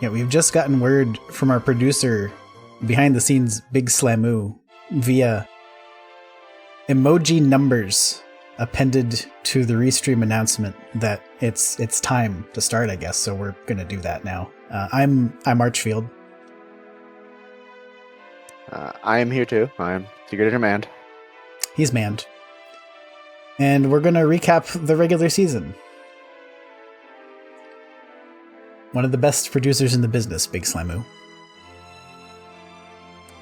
Yeah, we've just gotten word from our producer behind the scenes, Big Slamoo, via emoji numbers appended to the restream announcement that it's time to start, I guess. So we're going to do that now. I'm Archfield. I am here too. I'm Secret Manned. He's manned. And we're going to recap the regular season. One of the best producers in the business, Big Slamoo.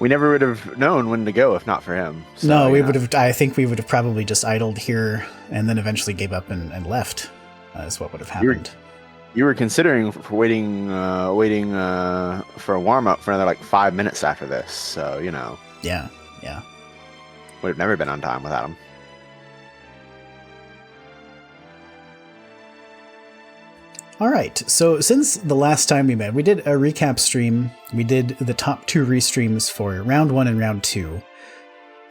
We never would have known when to go if not for him. So, no, we would have. I think we would have probably just idled here and then eventually gave up and left. Is what would have happened. You were considering for waiting for a warm up for another 5 minutes after this. So Yeah. Would have never been on time without him. All right, so since the last time we met, we did a recap stream. We did the top 2 restreams for round 1 and round 2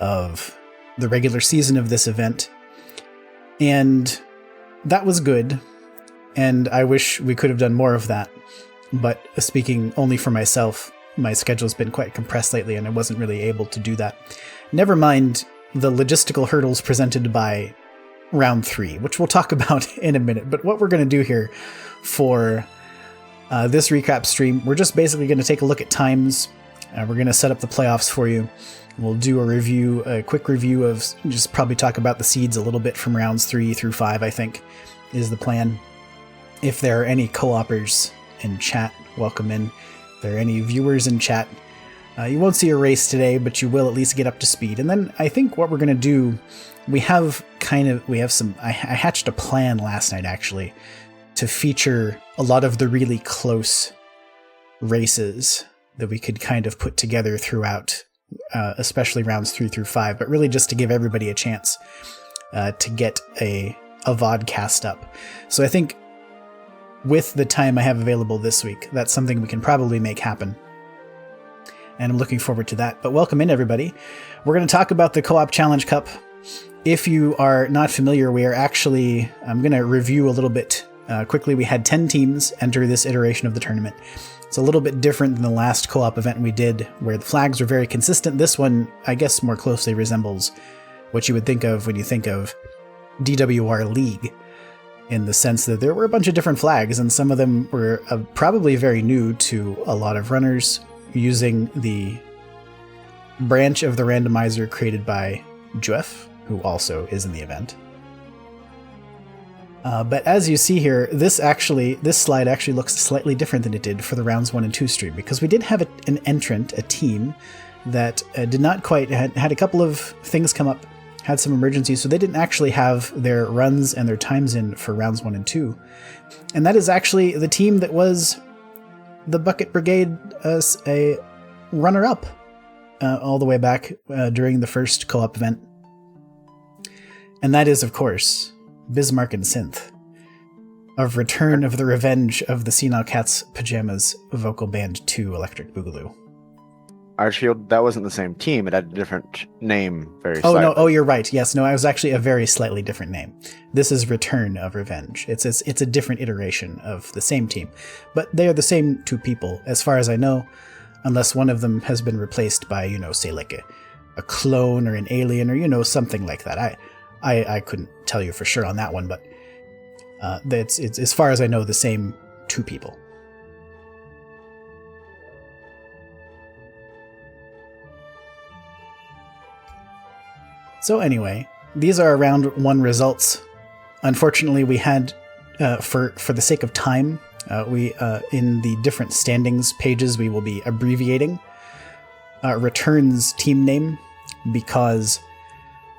of the regular season of this event. And that was good. And I wish we could have done more of that. But speaking only for myself, my schedule's been quite compressed lately and I wasn't really able to do that. Never mind the logistical hurdles presented by round 3, which we'll talk about in a minute. But what we're going to do here for this recap stream, we're just basically going to take a look at times. We're going to set up the playoffs for you. We'll do a quick review of, just probably talk about the seeds a little bit from rounds 3 through 5, I think, is the plan. If there are any co-opers in chat, welcome in. If there are any viewers in chat, you won't see a race today, but you will at least get up to speed. And then I think what we're going to do, I hatched a plan last night, actually, to feature a lot of the really close races that we could kind of put together throughout, especially rounds 3 through 5, but really just to give everybody a chance to get a vodcast up. So I think with the time I have available this week, that's something we can probably make happen. And I'm looking forward to that. But welcome in, everybody. We're going to talk about the Co-op Challenge Cup. If you are not familiar, I'm going to review a little bit quickly. We had 10 teams enter this iteration of the tournament. It's a little bit different than the last co-op event we did, where the flags were very consistent. This one, I guess, more closely resembles what you would think of when you think of DWR League, in the sense that there were a bunch of different flags, and some of them were probably very new to a lot of runners, using the branch of the randomizer created by Jeff, who also is in the event. But as you see here, this slide actually looks slightly different than it did for the rounds 1 and 2 stream, because we did have an entrant, a team, that did not quite, had a couple of things come up, had some emergencies, so they didn't actually have their runs and their times in for rounds 1 and 2. And that is actually the team that was the Bucket Brigade as a runner-up all the way back during the first co-op event. And that is, of course, Bismarck and Synth of Return of the Revenge of the Senile Cat's Pajamas Vocal Band 2 Electric Boogaloo. Archfield, that wasn't the same team. It had a different name. Slightly. No. Oh, you're right. Yes, no, it was actually a very slightly different name. This is Return of Revenge. It's a different iteration of the same team. But they are the same 2 people, as far as I know, unless one of them has been replaced by, say, like a clone or an alien or, something like that. I couldn't tell you for sure on that one, but it's as far as I know, the same 2 people. So anyway, these are round 1 results. Unfortunately, we had, for the sake of time, we in the different standings pages, we will be abbreviating Return's team name, because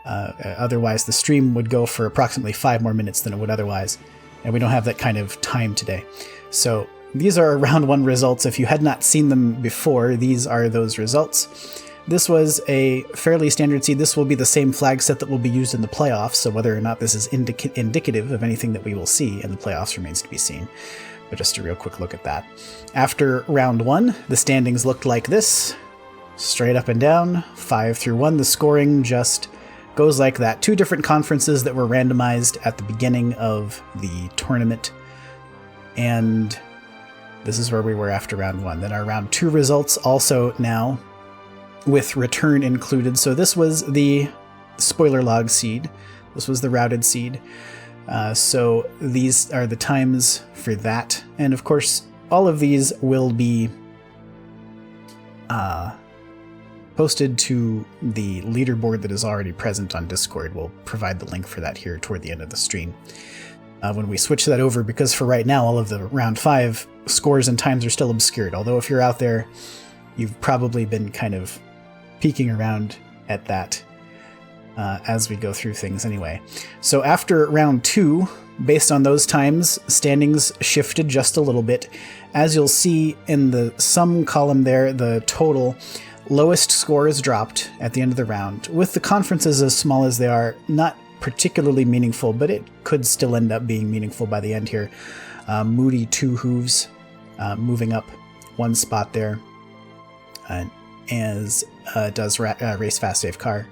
otherwise the stream would go for approximately 5 more minutes than it would otherwise, and we don't have that kind of time today. So these are round 1 results. If you had not seen them before, these are those results. This was a fairly standard seed. This will be the same flag set that will be used in the playoffs, so whether or not this is indicative of anything that we will see in the playoffs remains to be seen. But just a real quick look at that. After round 1, the standings looked like this. Straight up and down, 5 through 1. The scoring just goes like that. 2 different conferences that were randomized at the beginning of the tournament. And This is where we were after round 1. Then our round 2 results also now with return included. So this was the spoiler log seed. This was the routed seed. So these are the times for that. And of course, all of these will be posted to the leaderboard that is already present on Discord. We'll provide the link for that here toward the end of the stream. When we switch that over, because for right now, all of the round 5 scores and times are still obscured. Although if you're out there, you've probably been kind of peeking around at that as we go through things anyway. So after round 2, based on those times, standings shifted just a little bit. As you'll see in the sum column there, the total lowest score is dropped at the end of the round. With the conferences as small as they are, not particularly meaningful, but it could still end up being meaningful by the end here. Moody Two Hooves moving up 1 spot there, as does Race Fast Save Car,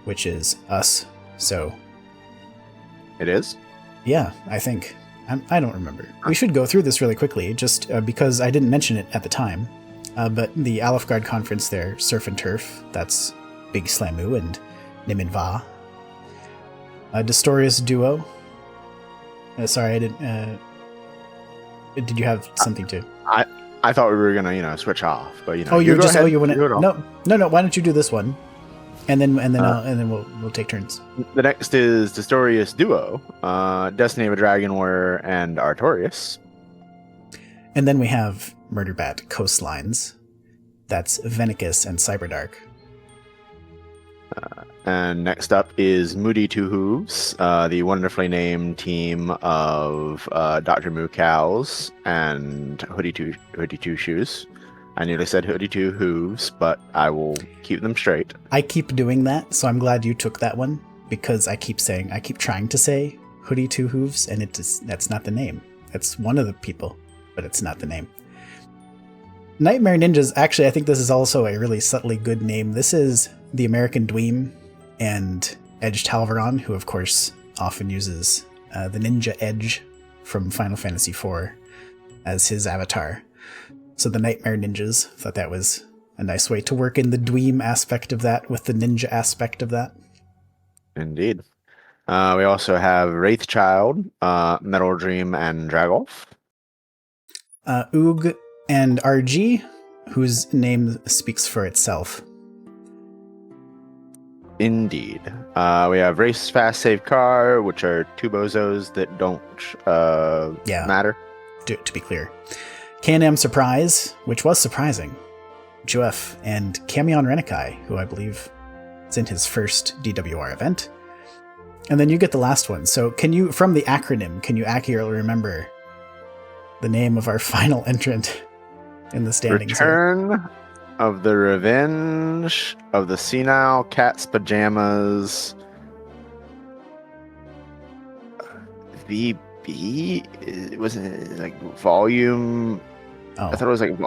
which is us. So It is? yeah, I think. I don't remember. We should go through this really quickly, just because I didn't mention it at the time. But the Alfgard conference there, Surf and Turf, that's Big Slamu and Nimin Va. Destorius Duo. Sorry, I didn't. Did you have something to? I thought we were gonna, switch off, but Oh, you're just. Oh, you want do it to? all. No. Why don't you do this one, and then we'll take turns. The next is Destorius Duo, Destiny of a Dragon Warrior, and Artorias. And then we have Murderbat Coastlines. That's Venicus and Cyberdark. And next up is Moody Two Hooves, the wonderfully named team of Dr. Moo Cows and Hoodie Two Shoes. I nearly said Hoodie Two Hooves, but I will keep them straight. I keep doing that, so I'm glad you took that one, because I keep trying to say Hoodie Two Hooves, and that's not the name. That's one of the people, but it's not the name. Nightmare Ninjas, actually, I think this is also a really subtly good name. This is the American Dweem and Edge Talvaron, who of course often uses the Ninja Edge from Final Fantasy IV as his avatar. So the Nightmare Ninjas, thought that was a nice way to work in the Dweem aspect of that with the ninja aspect of that. Indeed. We also have Wraithchild, Metal Dream, and Dragolf. Oog and RG, whose name speaks for itself. Indeed. We have Race Fast Save Car, which are two bozos that don't matter. To be clear. Can-Am Surprise, which was surprising. Juef and Camion Renikai, who I believe is in his first DWR event. And then you get the last one. So from the acronym, can you accurately remember the name of our final entrant in the standings? Return of the Revenge of the Senile Cat's Pajamas. VB? It wasn't like volume. Oh. I thought it was like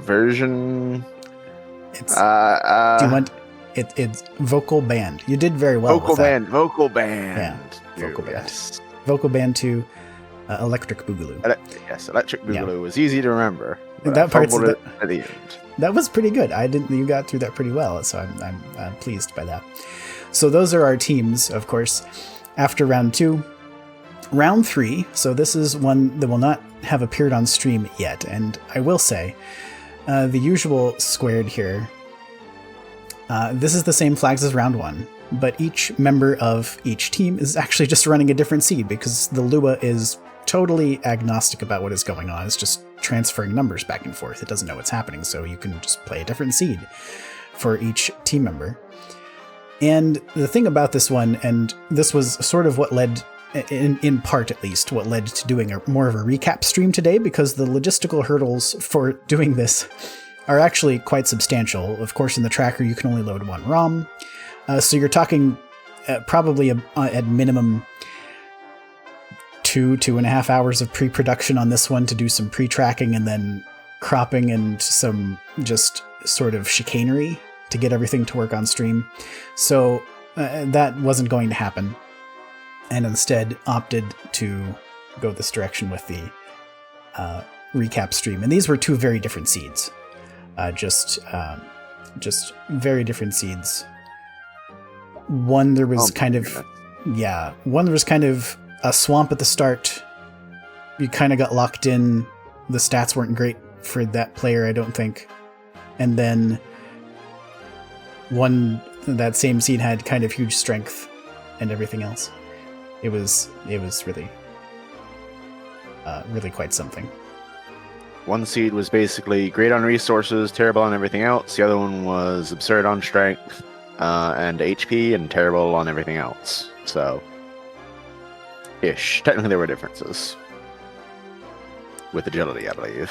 version. It's. Do you want? It's vocal band. You did very well. Vocal band. Yeah, vocal band. Yes. Vocal band to Electric Boogaloo. Yes, Electric Boogaloo was easy to remember. That part's at the end. That was pretty good. You got through that pretty well, so I'm pleased by that. So those are our teams, of course. After round 2, round 3. So this is one that will not have appeared on stream yet, and I will say, the usual squared here. This is the same flags as round 1, but each member of each team is actually just running a different seed because the Lua is totally agnostic about what is going on. It's just transferring numbers back and forth. It doesn't know what's happening, so you can just play a different seed for each team member. And the thing about this one, and this was sort of what led, in part at least, what led to doing more of a recap stream today, because the logistical hurdles for doing this are actually quite substantial. Of course, in the tracker, you can only load one ROM. So you're talking probably at minimum 2.5 hours of pre-production on this one to do some pre-tracking and then cropping and some just sort of chicanery to get everything to work on stream. So that wasn't going to happen, and instead opted to go this direction with the recap stream, and these were two very different seeds. Just very different seeds. One there was one there was kind of a swamp at the start. You kind of got locked in. The stats weren't great for that player, I don't think. And then that same seed had kind of huge strength and everything else. It was really really quite something. One seed was basically great on resources, terrible on everything else. The other one was absurd on strength and HP, and terrible on everything else. So, technically there were differences with agility, I believe.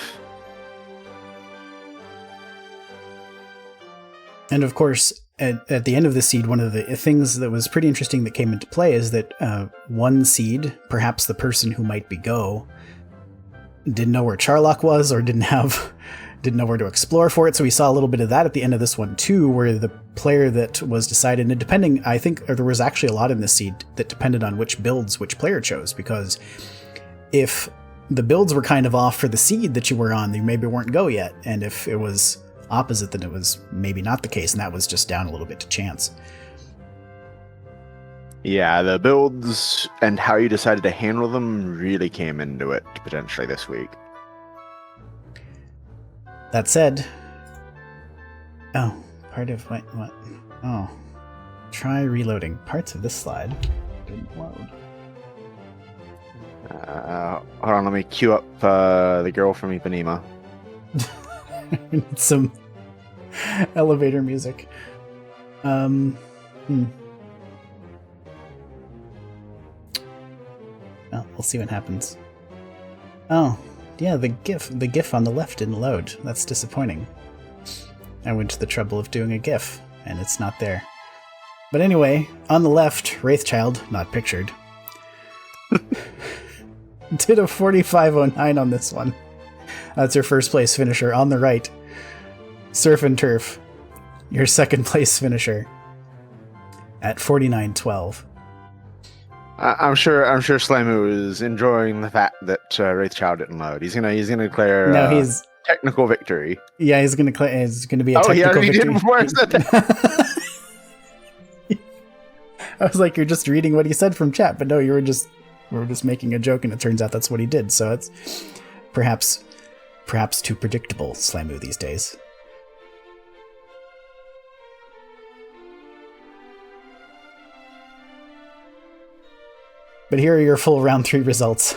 And of course, at the end of the seed, one of the things that was pretty interesting that came into play is that one seed, perhaps the person who might be Go, didn't know where Charlock was or didn't know where to explore for it. So we saw a little bit of that at the end of this one too, where the player that was decided, and depending, I think there was actually a lot in this seed that depended on which builds which player chose, because if the builds were kind of off for the seed that you were on, you maybe weren't Go yet. And if it was opposite, then it was maybe not the case, and that was just down a little bit to chance. Yeah, the builds and how you decided to handle them really came into it potentially this week. That said, part of what? Oh, try reloading. Parts of this slide didn't load. Hold on, let me queue up the girl from Ipanema. Some elevator music. Well, we'll see what happens. Oh, yeah, the GIF on the left didn't load. That's disappointing. I went to the trouble of doing a GIF, and it's not there. But anyway, on the left, Wraithchild, not pictured, did a 4509 on this one. That's your first place finisher. On the right, Surf and Turf, your second place finisher at 4912. I'm sure Slamu is enjoying the fact that Wraithchild didn't load. He's gonna declare he's technical victory. Yeah, he's gonna be a technical victory. He already did before I said that. I was like, you're just reading what he said from chat, but no, we were just making a joke, and it turns out that's what he did. So it's perhaps too predictable, Slamu, these days. But here are your full round 3 results.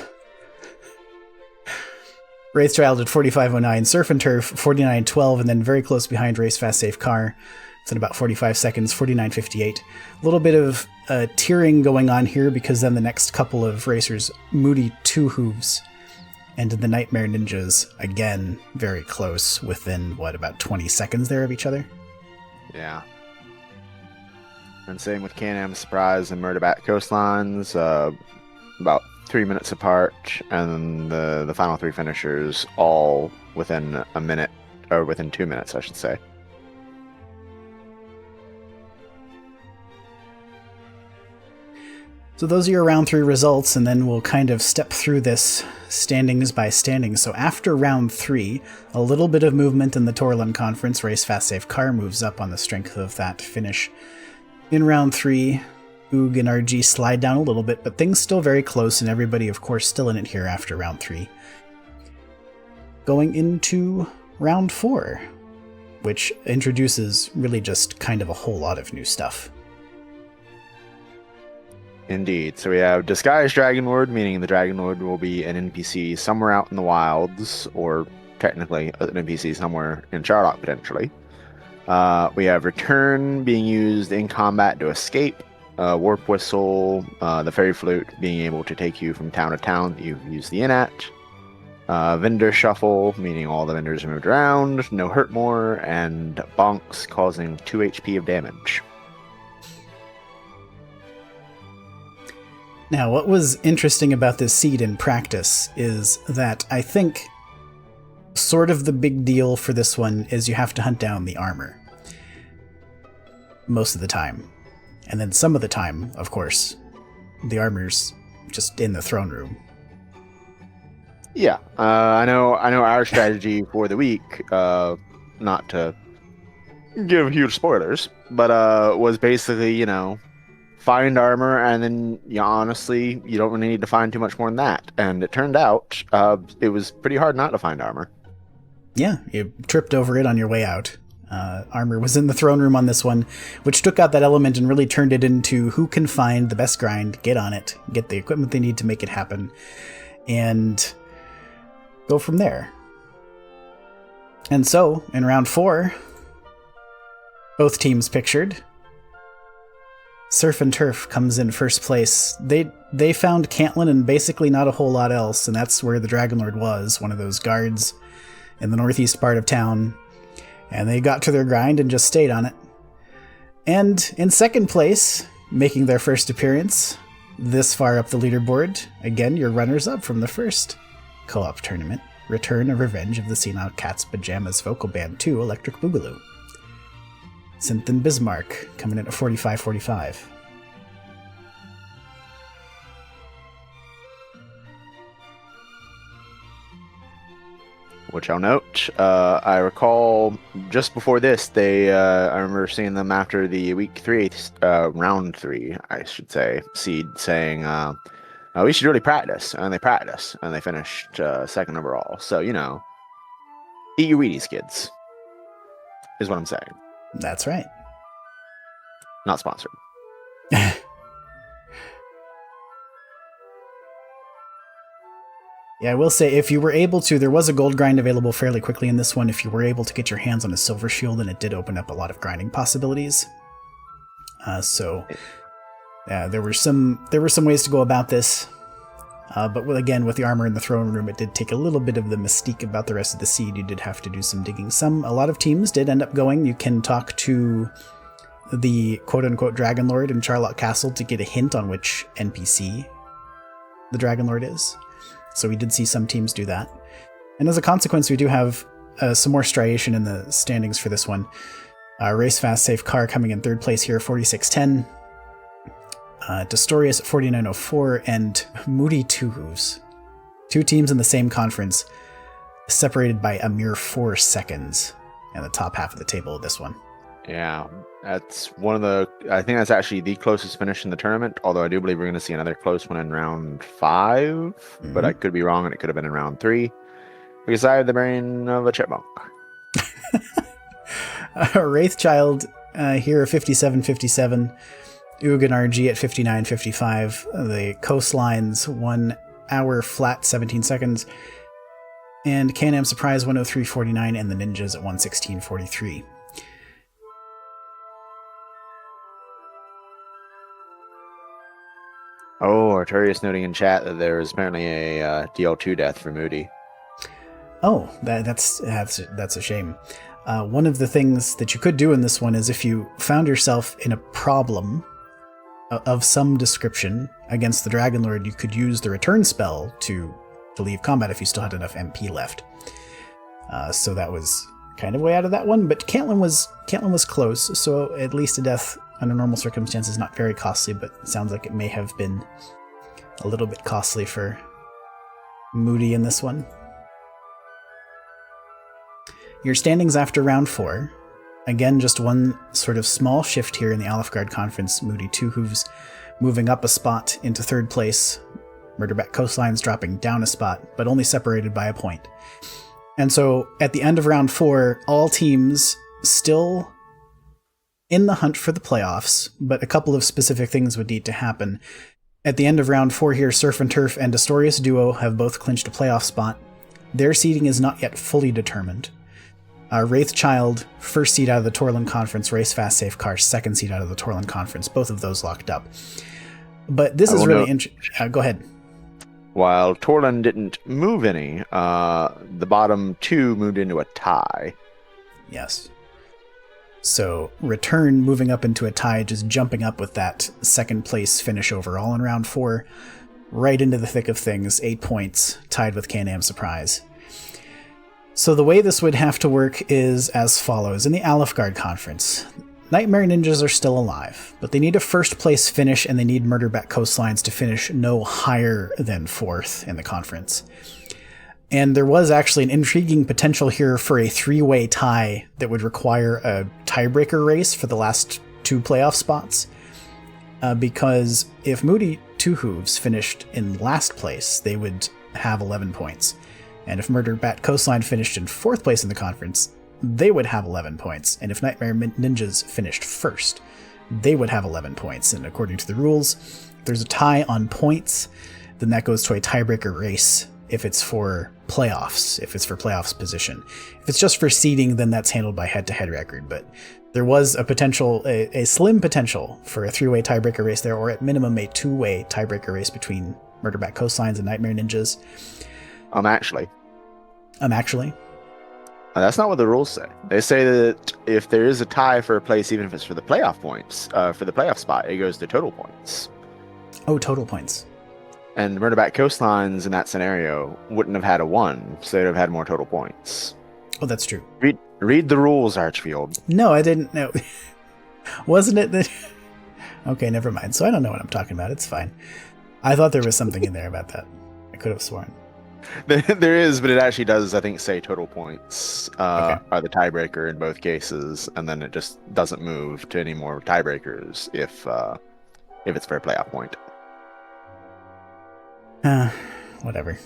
Wraithchild at 4509, Surf and Turf 4912, and then very close behind Race Fast Safe Car. It's in about 45 seconds, 4958. A little bit of tearing going on here, because then the next couple of racers, Moody Two Hooves and the Nightmare Ninjas, again very close, within about 20 seconds there of each other. Yeah. And same with Can-Am Surprise and Murderbat Coastlines, about 3 minutes apart, and the final 3 finishers all within a minute, or within 2 minutes, I should say. So those are your round 3 results, and then we'll kind of step through this standings by standings. So after round 3, a little bit of movement in the Torlin Conference. Race Fast Safe Car moves up on the strength of that finish. In round 3, Oog and RG slide down a little bit, but things still very close, and everybody, of course, still in it here after round 3. Going into round 4, which introduces really just kind of a whole lot of new stuff. Indeed. So we have Disguised Dragon Lord, meaning the Dragon Lord will be an NPC somewhere out in the wilds, or technically an NPC somewhere in Charlock, potentially. We have Return being used in combat to escape, Warp Whistle, the Fairy Flute being able to take you from town to town that you've used the inn at, Vendor Shuffle, meaning all the vendors are moved around, no hurt more, and Bonks causing 2 HP of damage. Now, what was interesting about this seed in practice is that I think sort of the big deal for this one is you have to hunt down the armor. Most of the time. And then some of the time, of course, the armor's just in the throne room. Yeah, I know our strategy for the week, not to give huge spoilers, but was basically, find armor, and then honestly, you don't really need to find too much more than that. And it turned out it was pretty hard not to find armor. Yeah, you tripped over it on your way out. Armor was in the throne room on this one, which took out that element and really turned it into who can find the best grind, get on it, get the equipment they need to make it happen, and go from there. And so, in round 4, both teams pictured. Surf and Turf comes in first place. They found Cantlin and basically not a whole lot else, and that's where the Dragonlord was, one of those guards in the northeast part of town. And they got to their grind and just stayed on it. And in second place, making their first appearance this far up the leaderboard, again, your runners-up from the first co-op tournament, Return of Revenge of the Senile Cat's Pajamas Vocal Band 2 Electric Boogaloo. Synth and Bismarck coming in at 45-45. Which I'll note, I recall just before this, I remember seeing them after the week 3, round 3, I should say, seed saying, we should really practice. And they practiced, and they finished second overall. So, eat your Wheaties, kids, is what I'm saying. That's right. Not sponsored. Yeah, I will say, if you were able to, there was a gold grind available fairly quickly in this one. If you were able to get your hands on a silver shield, and it did open up a lot of grinding possibilities. There were some ways to go about this. But again, with the armor in the throne room, it did take a little bit of the mystique about the rest of the seed. You did have to do some digging. A lot of teams did end up going. You can talk to the quote-unquote Dragonlord in Charlotte Castle to get a hint on which NPC the Dragonlord is. So we did see some teams do that. And as a consequence, we do have some more striation in the standings for this one. Race Fast Safe Car coming in third place here, 46-10. Destorius at 49.04, and Moody Two Hooves. Two teams in the same conference, separated by a mere 4 seconds in the top half of the table of this one. Yeah, that's I think that's actually the closest finish in the tournament, although I do believe we're going to see another close one in round 5, but I could be wrong, and it could have been in round 3, because I have the brain of a chipmunk. Wraithchild here at 57-57. Ugin RG at 59.55. The Coastlines 1 hour flat 17 seconds. And Can-Am Surprise 103.49, and the Ninjas at 116.43. Oh, Arturius noting in chat that there is apparently a DL2 death for Moody. Oh, that's a shame. One of the things that you could do in this one is, if you found yourself in a problem of some description against the Dragonlord, you could use the return spell to leave combat if you still had enough MP left. So that was kind of way out of that one, but Cantlin was close, so at least a death under normal circumstances not very costly, but it sounds like it may have been a little bit costly for Moody in this one. Your standings after round 4. Again, just one sort of small shift here in the Alfgard Conference. Moody Two Hooves moving up a spot into third place. Murderback Coastlines dropping down a spot, but only separated by a point. And so at the end of round 4, all teams still in the hunt for the playoffs, but a couple of specific things would need to happen. At the end of round 4 here, Surf and Turf and Destorius Duo have both clinched a playoff spot. Their seeding is not yet fully determined. Wraithchild, first seed out of the Torland Conference. Race Fast Safe Car, second seed out of the Torland Conference. Both of those locked up. But this is really interesting. Go ahead. While Torland didn't move any, the bottom 2 moved into a tie. Yes. So Return moving up into a tie, just jumping up with that second place finish overall in round 4, right into the thick of things, 8 points, tied with Can-Am Surprise. So the way this would have to work is as follows. In the Alfgard Conference, Nightmare Ninjas are still alive, but they need a first place finish, and they need Murderback Coastlines to finish no higher than 4th in the conference. And there was actually an intriguing potential here for a 3-way tie that would require a tiebreaker race for the last 2 playoff spots. Because if Moody Two Hooves finished in last place, they would have 11 points. And if Murder Bat Coastline finished in 4th place in the conference, they would have 11 points. And if Nightmare Ninjas finished first, they would have 11 points. And according to the rules, if there's a tie on points, then that goes to a tiebreaker race if it's for playoffs, if it's for playoffs position. If it's just for seeding, then that's handled by head-to-head record. But there was a potential, a slim potential for a 3-way tiebreaker race there, or at minimum a 2-way tiebreaker race between Murderback Coastlines and Nightmare Ninjas. Actually. That's not what the rules say. They say that if there is a tie for a place, even if it's for the playoff points, for the playoff spot, it goes to total points. Oh, total points. And Murderback Coastlines in that scenario wouldn't have had a 1, so they'd have had more total points. Oh, that's true. Read the rules, Archfield. No, I didn't know. Wasn't it that... Okay, never mind. So I don't know what I'm talking about. It's fine. I thought there was something in there about that. I could have sworn. There is, but it actually does, I think, say total points are the tiebreaker in both cases, and then it just doesn't move to any more tiebreakers if it's for a playoff point. Whatever.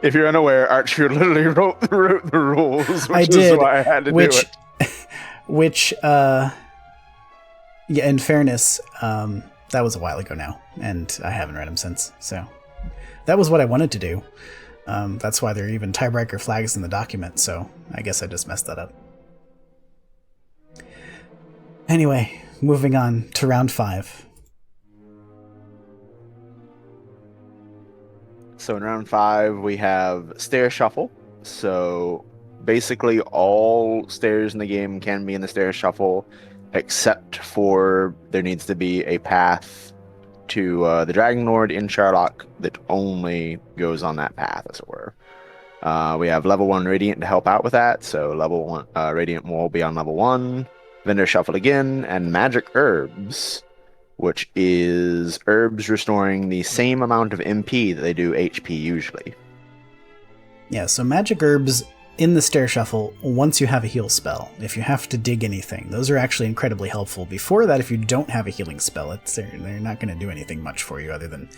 If you're unaware, Archfield literally wrote the rules, which is why I had to do it. Which, yeah, in fairness, that was a while ago now, and I haven't read them since, so that was what I wanted to do. That's why there are even tiebreaker flags in the document, so I guess I just messed that up. Anyway, moving on to round 5. So in round 5, we have Stair Shuffle. So basically all stairs in the game can be in the Stair Shuffle, except for there needs to be a path to the Dragon Lord in Sherlock that only goes on that path, as it were. We have level 1 Radiant to help out with that, so level 1 Radiant will be on level 1. Vendor Shuffle again, and Magic Herbs, which is herbs restoring the same amount of MP that they do HP usually. Yeah, so Magic Herbs in the Stair Shuffle once you have a heal spell. If you have to dig anything, those are actually incredibly helpful. Before that, if you don't have a healing spell, they're not going to do anything much for you other than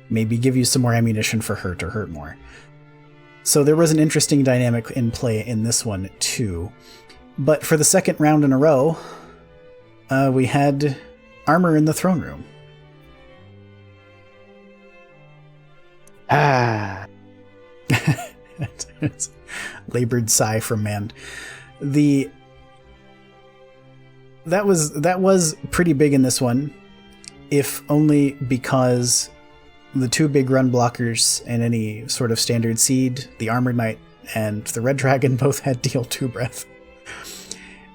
maybe give you some more ammunition for hurt or hurt more. So there was an interesting dynamic in play in this one too. But for the second round in a row, we had Armor in the Throne Room. Labored sigh from man. That was pretty big in this one, if only because the 2 big run blockers and any sort of standard seed, the Armored Knight and the Red Dragon, both had deal 2 breath.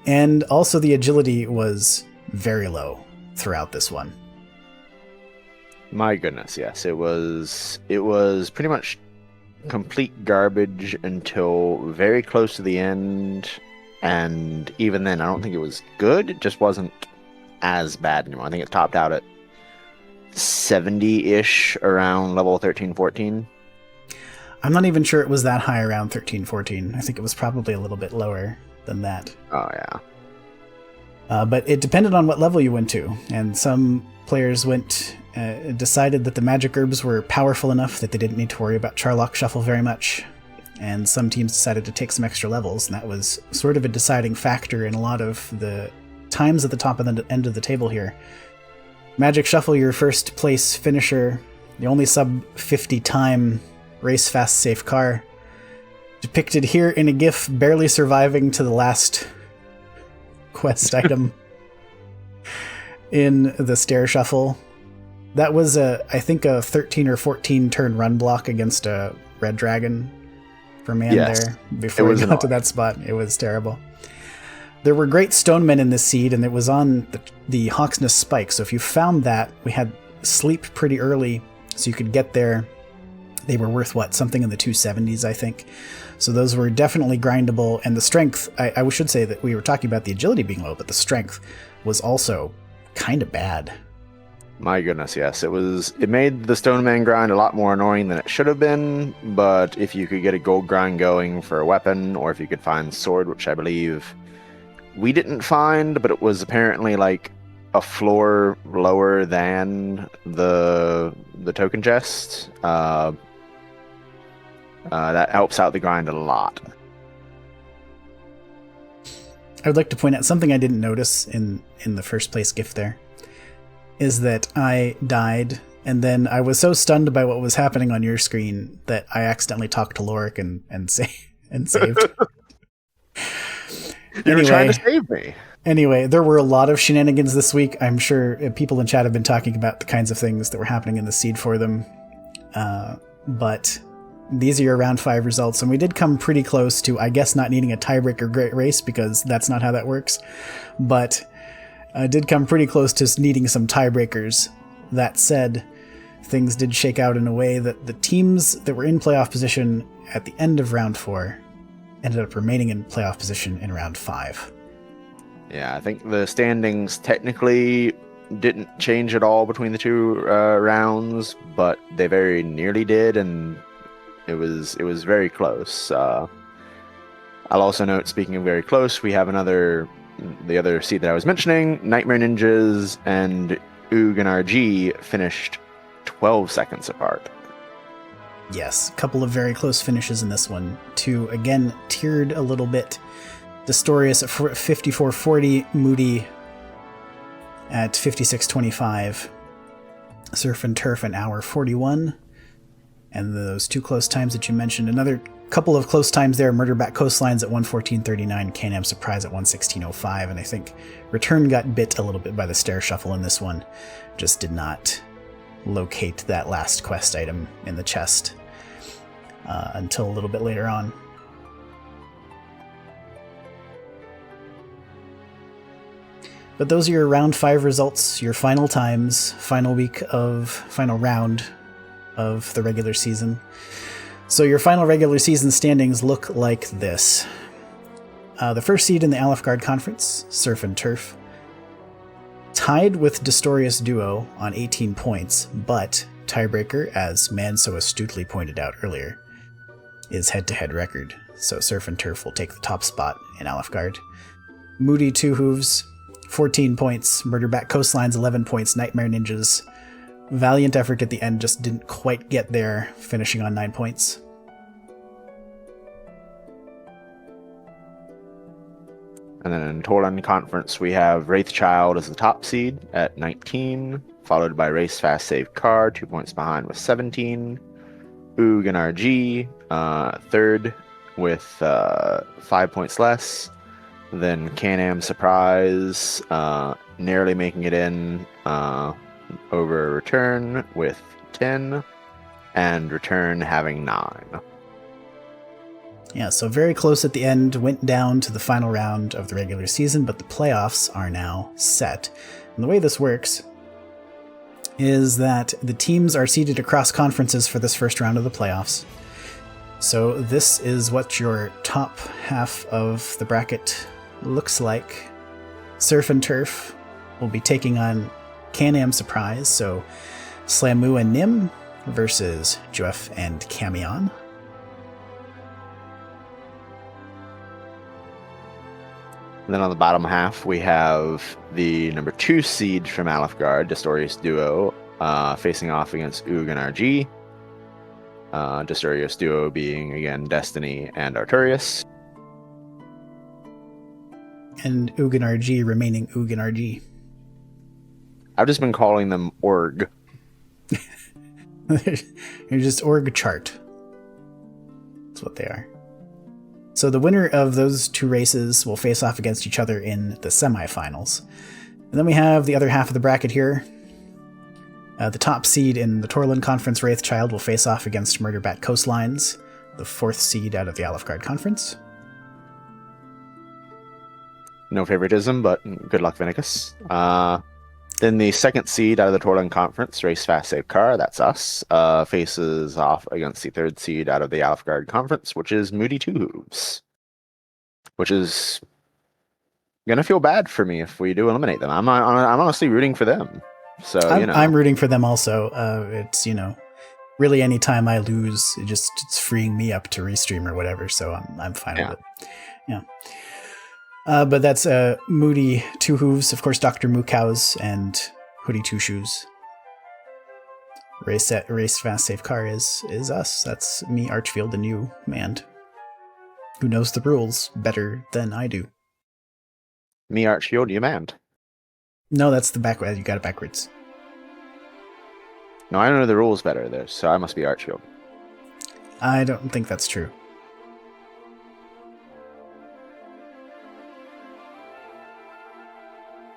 And also the agility was very low throughout this one. My goodness, yes. It was pretty much complete garbage until very close to the end, and even then I don't think it was good. It just wasn't as bad anymore. I think it topped out at 70-ish around level 13-14. I'm not even sure it was that high around 13-14. I think it was probably a little bit lower than that. Oh yeah. But it depended on what level you went to, and some players decided that the magic herbs were powerful enough that they didn't need to worry about Charlock Shuffle very much, and some teams decided to take some extra levels, and that was sort of a deciding factor in a lot of the times at the top and the end of the table here. Magic Shuffle, your first place finisher, the only sub 50 time race fast safe car, depicted here in a GIF barely surviving to the last quest item in the Stair Shuffle. That was I think a 13 or 14 turn run block against a Red Dragon for man there before we got to that spot. It was terrible. There were great stonemen in this seed, and it was on the Hawksness Spike, so if you found that, we had sleep pretty early, so you could get there. They were worth, something in the 270s, I think. So those were definitely grindable, and the strength, I should say that we were talking about the agility being low, but the strength was also kind of bad. My goodness, yes. It made the Stoneman grind a lot more annoying than it should have been, but if you could get a gold grind going for a weapon, or if you could find sword, which I believe we didn't find, but it was apparently like a floor lower than the token chest. That helps out the grind a lot. I would like to point out something I didn't notice in the first place gift there, is that I died, and then I was so stunned by what was happening on your screen that I accidentally talked to Lorik and saved. You were trying to save me. Anyway, there were a lot of shenanigans this week. I'm sure people in chat have been talking about the kinds of things that were happening in the seed for them. But these are your round 5 results, and we did come pretty close to, I guess, not needing a tiebreaker great race, because that's not how that works. But I did come pretty close to needing some tiebreakers. That said, things did shake out in a way that the teams that were in playoff position at the end of round 4 ended up remaining in playoff position in round 5. Yeah, I think the standings technically didn't change at all between the two rounds, but they very nearly did, and it was very close. I'll also note, speaking of very close, we have the other seed that I was mentioning, Nightmare Ninjas and Oog and RG finished 12 seconds apart. Yes, a couple of very close finishes in this one. 2, again, tiered a little bit. Destorius at 54.40, Moody at 56.25, Surf and Turf an hour 41, and those 2 close times that you mentioned. Another couple of close times there, Murderback Coastlines at 114.39, Can-Am Surprise at 116.05, and I think Return got bit a little bit by the Stair Shuffle in this one. Just did not locate that last quest item in the chest until a little bit later on. But those are your round 5 results, your final times, final round of the regular season. So your final regular season standings look like this. The first seed in the Alfguard Conference, Surf and Turf, tied with Destorius Duo on 18 points, but tiebreaker, as Man so astutely pointed out earlier, is head-to-head record. So Surf and Turf will take the top spot in Alfguard. Moody Two Hooves, 14 points, Murderback Coastlines 11 points, Nightmare Ninjas. Valiant effort at the end, just didn't quite get there, finishing on 9 points. And then in Torland Conference, we have Wraithchild as the top seed at 19, followed by Race Fast Save Car, 2 points behind with 17. Oog and RG, third with 5 points less. Then Can-Am Surprise, narrowly making it in over Return with 10, and Return having 9. Yeah, so very close at the end, went down to the final round of the regular season, but the playoffs are now set. And the way this works is that the teams are seeded across conferences for this first round of the playoffs. So this is what your top half of the bracket looks like. Surf and Turf will be taking on Can-Am Surprise, so Slamu and Nim versus Juef and Camion. And then on the bottom half, we have the number 2 seed from Alfguard, Destorius Duo, facing off against Oog and RG. Destorius Duo being, again, Destiny and Arturius. And Oog and RG remaining Oog and RG. I've just been calling them Org. They're just org chart. That's what they are. So the winner of those 2 races will face off against each other in the semifinals. And then we have the other half of the bracket here. The top seed in the Torland Conference, Wraithchild, will face off against Murderbat Coastlines, the 4th seed out of the Alfguard Conference. No favoritism, but good luck, Vinicus. Then the 2nd seed out of the Torland Conference, Race Fast Save Car, that's us, faces off against the 3rd seed out of the Alfguard Conference, which is Moody Two Hooves. Which is going to feel bad for me if we do eliminate them. I'm honestly rooting for them. So I'm rooting for them also. It's really any time I lose, it's freeing me up to restream or whatever. So I'm fine with it. Yeah. But that's Moody Two Hooves, of course, Dr. Mookows, and Hoodie Two Shoes. Race Fast Safe Car is us. That's me, Archfield, and you, Mand, who knows the rules better than I do. Me, Archfield, you, Mand. No, that's the backward. You got it backwards. No, I know the rules better there, so I must be Archfield. I don't think that's true.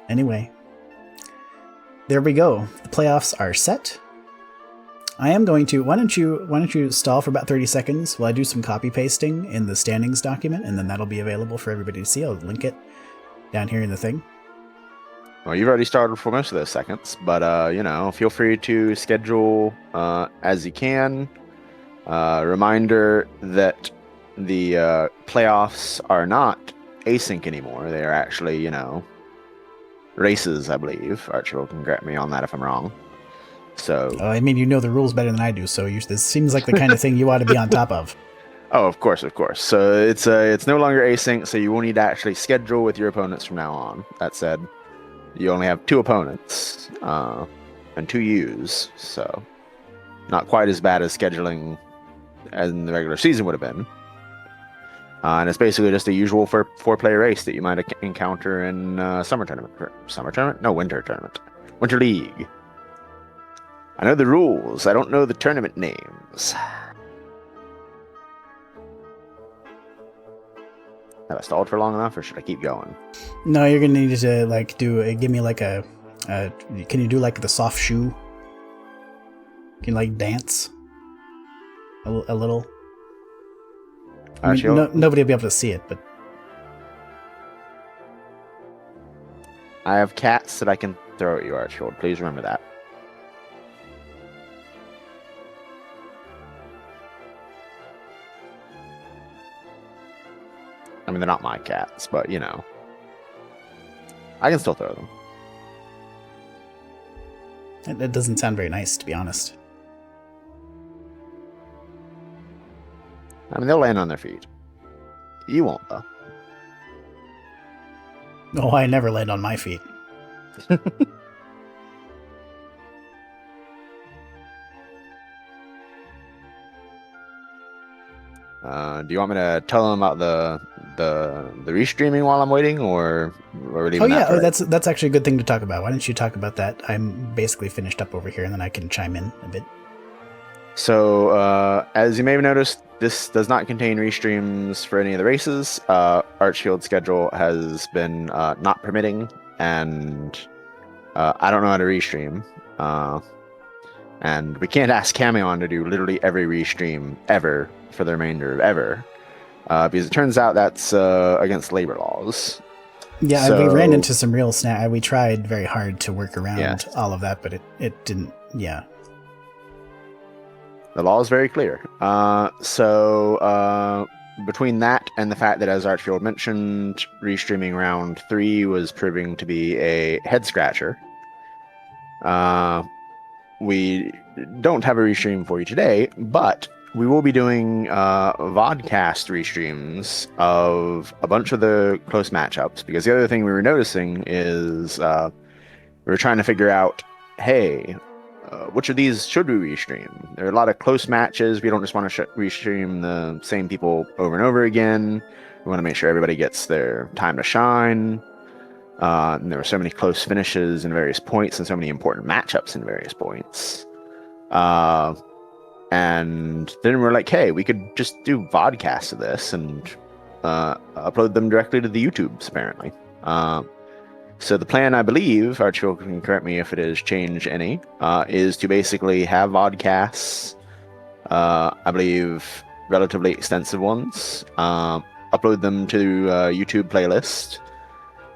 Anyway, there we go. The playoffs are set. I am going to. Why don't you stall for about 30 seconds while I do some copy pasting in the standings document, and then that'll be available for everybody to see. I'll link it down here in the thing. Well, you've already started for most of those seconds, but feel free to schedule as you can. Reminder that the playoffs are not async anymore. They are actually, races, I believe. Archie can correct me on that if I'm wrong. So, I mean, you know the rules better than I do, so this seems like the kind of thing you ought to be on top of. Oh, of course. So it's no longer async, so you will need to actually schedule with your opponents from now on. That said, you only have 2 opponents and 2 U's, so not quite as bad as scheduling as in the regular season would have been. And it's basically just a usual 4-player race that you might encounter in winter tournament, winter league. I know the rules. I don't know the tournament names. Have I stalled for long enough, or should I keep going? No, you're gonna need to give me a. Can you do the soft shoe? Can you dance a little? I mean, nobody will be able to see it, but I have cats that I can throw at you, Archfield. Please remember that. I mean, they're not my cats, but I can still throw them. It doesn't sound very nice, to be honest. I mean, they'll land on their feet. You won't, though. Oh, I never land on my feet. Do you want me to tell them about the restreaming while I'm waiting, or leaving that? Oh yeah, that's actually a good thing to talk about. Why don't you talk about that? I'm basically finished up over here, and then I can chime in a bit. So, as you may have noticed, this does not contain restreams for any of the races. Archfield's schedule has been not permitting, and I don't know how to restream. And we can't ask Camion to do literally every restream ever for the remainder of ever, because it turns out that's against labor laws. Yeah, so, we ran into some real snag. We tried very hard to work around all of that, but it didn't. Yeah. The law is very clear. So between that and the fact that, as Archfield mentioned, restreaming round 3 was proving to be a head scratcher, we don't have a restream for you today, but we will be doing vodcast restreams of a bunch of the close matchups, because the other thing we were noticing is we were trying to figure out, hey, which of these should we restream? There are a lot of close matches. We don't just want to restream the same people over and over again. We want to make sure everybody gets their time to shine. And there were so many close finishes in various points and so many important matchups in various points. And then we're like, hey, we could just do vodcasts of this and upload them directly to the YouTubes, apparently. So the plan, I believe, Archfield can correct me if it has changed any, is to basically have vodcasts, I believe relatively extensive ones, upload them to YouTube playlist,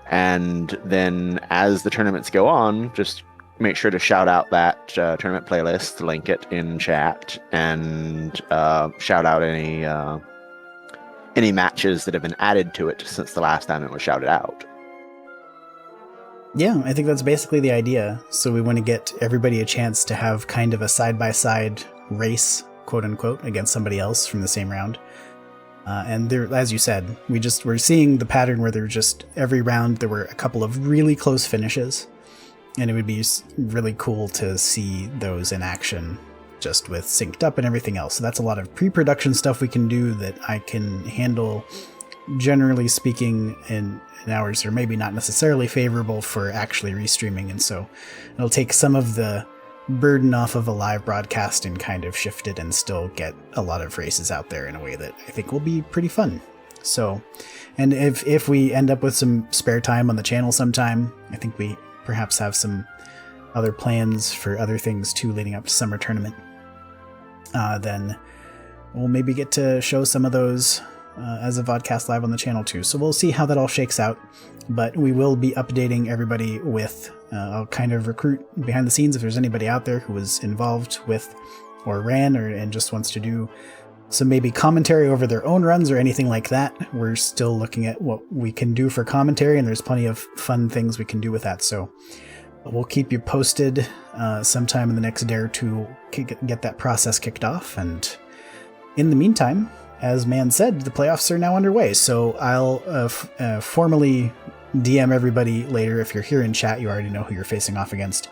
and then as the tournaments go on, just make sure to shout out that tournament playlist, link it in chat, and shout out any matches that have been added to it since the last time it was shouted out. Yeah, I think that's basically the idea. So we want to get everybody a chance to have kind of a side-by-side race, quote unquote, against somebody else from the same round. And there, as you said, we're seeing the pattern where there just every round there were a couple of really close finishes, and it would be really cool to see those in action, just with synced up and everything else. So that's a lot of pre-production stuff we can do that I can handle, generally speaking, in hours that are maybe not necessarily favorable for actually restreaming, and so it'll take some of the burden off of a live broadcast and kind of shift it and still get a lot of races out there in a way that I think will be pretty fun. So, and if we end up with some spare time on the channel sometime, I think we perhaps have some other plans for other things too leading up to summer tournament, then we'll maybe get to show some of those as a vodcast live on the channel too. So we'll see how that all shakes out, but we will be updating everybody with I'll kind of recruit behind the scenes if there's anybody out there who was involved with or ran and just wants to do some maybe commentary over their own runs or anything like that. We're still looking at what we can do for commentary, and there's plenty of fun things we can do with that. So we'll keep you posted sometime in the next day or two, get that process kicked off. And in the meantime, as Man said, the playoffs are now underway. So I'll formally DM everybody later. If you're here in chat, you already know who you're facing off against.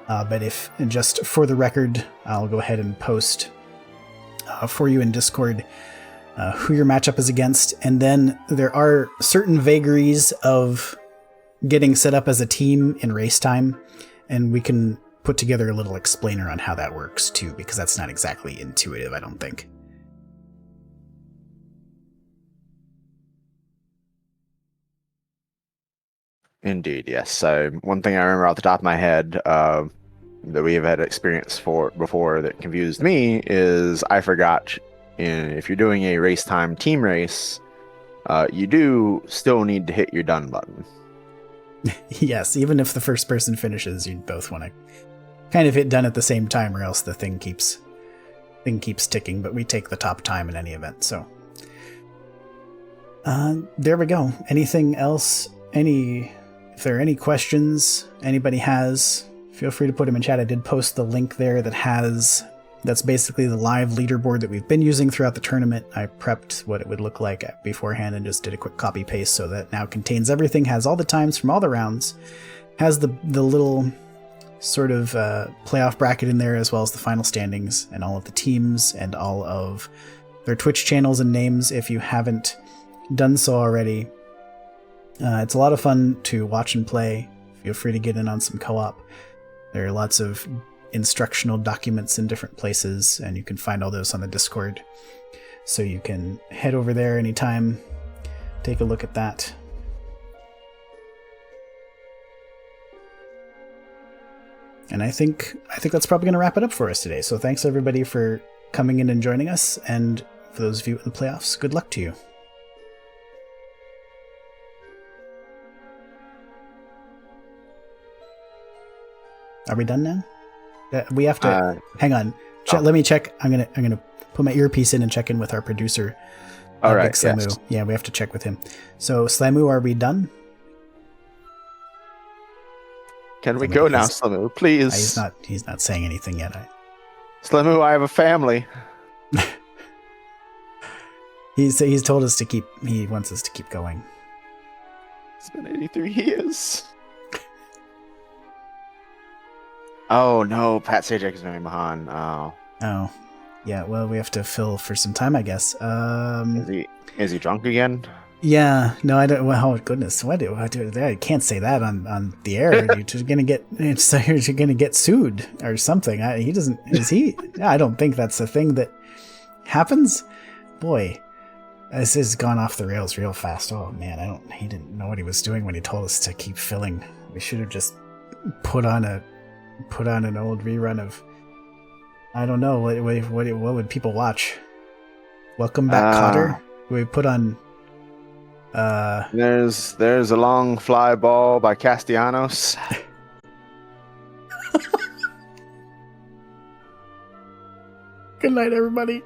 But if just for the record, I'll go ahead and post for you in Discord who your matchup is against. And then there are certain vagaries of getting set up as a team in race time, and we can put together a little explainer on how that works too, because that's not exactly intuitive, I don't think. Indeed, yes. So one thing I remember off the top of my head that we have had experience for before that confused me is I forgot if you're doing a race time team race, you do still need to hit your done button. Yes, even if the first person finishes, you both want to kind of hit done at the same time, or else the thing keeps ticking. But we take the top time in any event. So there we go. Anything else? If there are any questions anybody has, feel free to put them in chat. I did post the link there that's basically the live leaderboard that we've been using throughout the tournament. I prepped what it would look like beforehand and just did a quick copy paste, so that now contains everything, has all the times from all the rounds, has the little sort of playoff bracket in there, as well as the final standings and all of the teams and all of their Twitch channels and names if you haven't done so already. It's a lot of fun to watch and play. Feel free to get in on some co-op. There are lots of instructional documents in different places, and you can find all those on the Discord. So you can head over there anytime, take a look at that. And I think that's probably going to wrap it up for us today. So thanks everybody for coming in and joining us, and for those of you in the playoffs, good luck to you. Are we done now? We have to hang on. Let me check. I'm gonna put my earpiece in and check in with our producer. All right. Slamu. Yes. Yeah, we have to check with him. So Slamu, are we done? Can we go now, Slamu? Please. He's not saying anything yet. Slamu, I have a family. He's told us to keep. He wants us to keep going. It's been 83 years. Oh no, Pat Sajak is marrying Mahan. Oh, yeah. Well, we have to fill for some time, I guess. Is he drunk again? Yeah. No, I don't. Well, oh goodness, what do I can't say that on the air. You're gonna get sued or something. He doesn't. Is he? I don't think that's the thing that happens. Boy, this has gone off the rails real fast. Oh man, he didn't know what he was doing when he told us to keep filling. We should have just put on an old rerun of, I don't know, what would people watch? Welcome Back, Kotter? We put on there's a long fly ball by Castellanos. Good night, everybody.